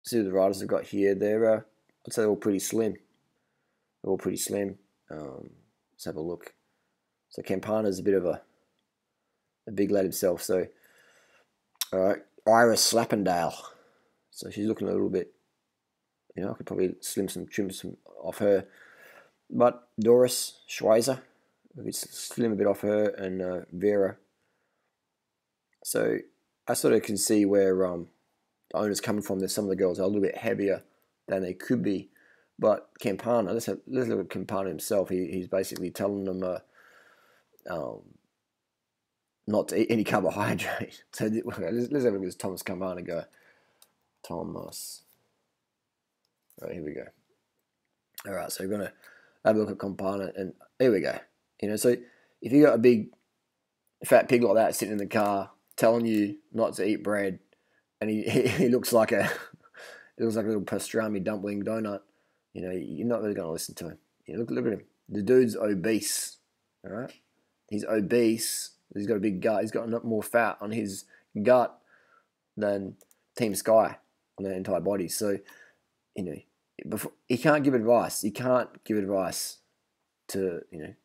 see the riders I've got here. They're I'd say they're all pretty slim. They're all pretty slim. Let's have a look. So Campana's a bit of a big lad himself. So all right, Iris Slappendale. So she's looking a little bit. You know, I could probably trim some off her. But Doris Schweizer, we could slim a bit off her, and Vera. So I sort of can see where the owner's coming from. There's some of the girls are a little bit heavier than they could be. But Campana, let's look at Campana himself. He's basically telling them not to eat any carbohydrate. So let's have a look at this Thomas Campana go. Thomas. All right, here we go. All right, so we're going to have a look at Campana, and here we go. You know, so if you got a big fat pig like that sitting in the car telling you not to eat bread, and he looks like a little pastrami dumpling donut, you know, you're not really going to listen to him. You know, look at him. The dude's obese. All right, he's obese. He's got a big gut. He's got more fat on his gut than Team Sky on their entire body. So, you know, he can't give advice. He can't give advice to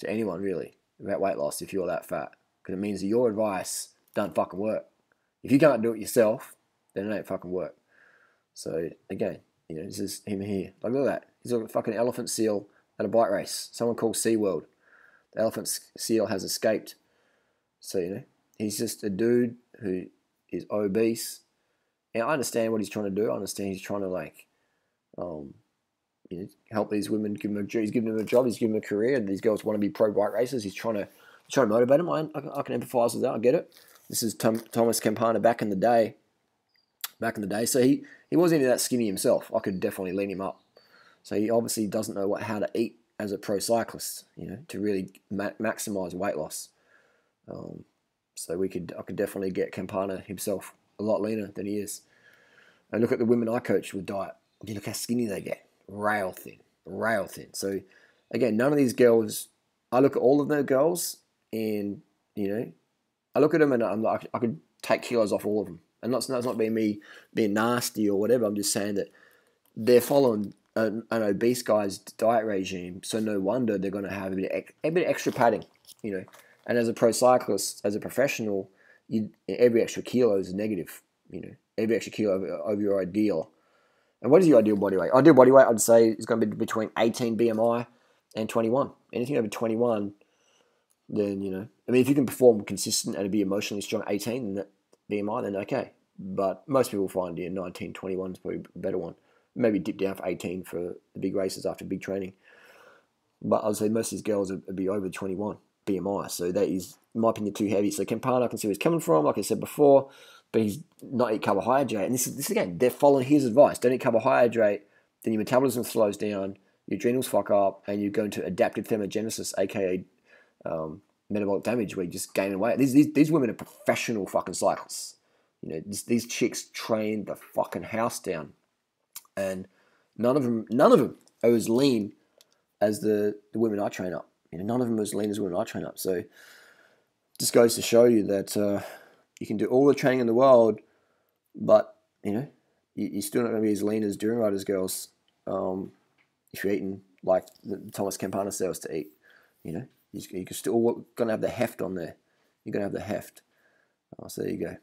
anyone really about weight loss if you're that fat, because it means that your advice don't fucking work. If you can't do it yourself, then it ain't fucking work. So again, you know, this is him here. Like, look at that. He's a fucking elephant seal at a bike race. Someone called SeaWorld. The elephant seal has escaped. So, you know, he's just a dude who is obese. And I understand what he's trying to do. I understand he's trying to, like, you know, help these women. He's giving them a job. He's giving them a career. And these girls want to be pro bike racers. He's trying to motivate them. I can empathise with that. I get it. This is Thomas Campana back in the day. So he wasn't even that skinny himself. I could definitely lean him up. So he obviously doesn't know how to eat as a pro cyclist, you know, to really maximise weight loss. So I could definitely get Campana himself a lot leaner than he is. And look at the women I coach with diet. You look how skinny they get. Rail thin. So again, none of these girls, I look at all of the girls and, you know, I look at them and I'm like, I could take kilos off all of them. And that's not being nasty or whatever. I'm just saying that they're following an obese guy's diet regime. So no wonder they're going to have a bit of extra padding, you know. And as a pro cyclist, as a professional, every extra kilo is negative, you know. Every extra kilo over your ideal. And what is your ideal body weight? Ideal body weight, I'd say, is going to be between 18 BMI and 21. Anything over 21, then, you know, I mean, if you can perform consistent and be emotionally strong at 18 then BMI, then okay. But most people find 19, 21 is probably a better one. Maybe dip down for 18 for the big races after big training. But I'd say most of these girls would be over 21 BMI. So that is, in my opinion, too heavy. So Campana, I can see where he's coming from, like I said before, but he's not eat carbohydrate. And this again, they're following his advice. Don't eat carbohydrate, then your metabolism slows down, your adrenals fuck up, and you go into adaptive thermogenesis, aka metabolic damage, where you're just gaining weight. These women are professional fucking cyclists. You know, these chicks train the fucking house down, and none of them are as lean as the women I train up. You know, none of them are as lean as women I train up. So, just goes to show you that you can do all the training in the world, but you know, you're still not going to be as lean as Durianriders girls if you're eating like the Thomas Campana sells to eat. You know, you're still going to have the heft on there. You're going to have the heft. So there you go.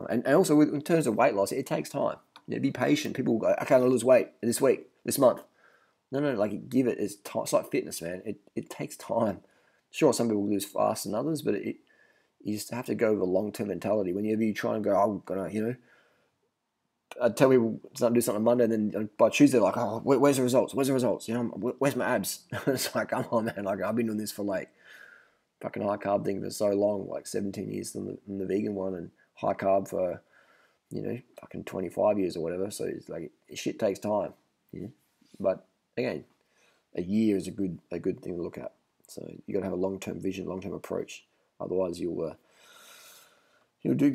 And also, in terms of weight loss, it takes time. You know, be patient. People go, I can't lose weight this week, this month. No, like give it. It's like fitness, man. It takes time. Sure, some people lose faster than others, but you just have to go with a long-term mentality. Whenever you try and go, I'm going to, you know, I tell people to do something on Monday, and then by Tuesday, like, oh, where's the results? Where's the results? You know, where's my abs? It's like, come on, man. Like, I've been doing this for like fucking high carb thing for so long, like 17 years in the vegan one, and high carb for, you know, fucking 25 years or whatever. So it's like, shit takes time. You know? But again, a year is a good thing to look at. So you got to have a long-term vision, long-term approach. Otherwise, you'll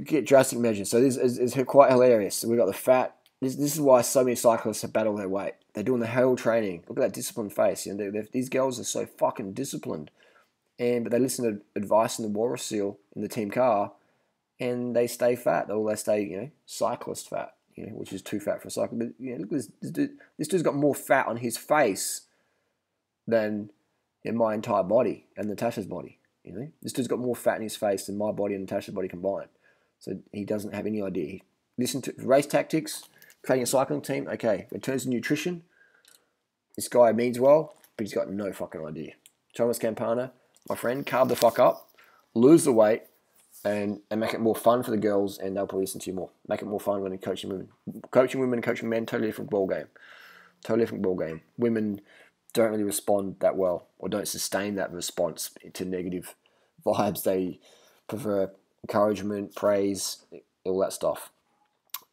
get drastic measures. So this is quite hilarious. We've got the fat. This is why so many cyclists have battled their weight. They're doing the hell training. Look at that disciplined face. You know, these girls are so fucking disciplined, but they listen to advice in the Walrus Seal in the team car, and they stay fat. Or they stay, you know, cyclist fat. which is too fat for a cycle. But look at this dude. This dude's got more fat on his face than in my entire body and Natasha's body. This dude's got more fat in his face than my body and Natasha's body combined. So he doesn't have any idea. Listen to race tactics, creating a cycling team. Okay, in terms of nutrition, this guy means well, but he's got no fucking idea. Thomas Campana, my friend, carb the fuck up, lose the weight, and make it more fun for the girls, and they'll probably listen to you more. Make it more fun when you're coaching women. Coaching women and coaching men, totally different ball game. Totally different ball game. Women don't really respond that well, or don't sustain that response to negative vibes. They prefer encouragement, praise, all that stuff.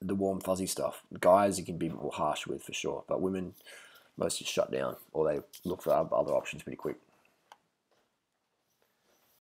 The warm, fuzzy stuff. Guys, you can be more harsh with for sure, but women, most just shut down, or they look for other options pretty quick.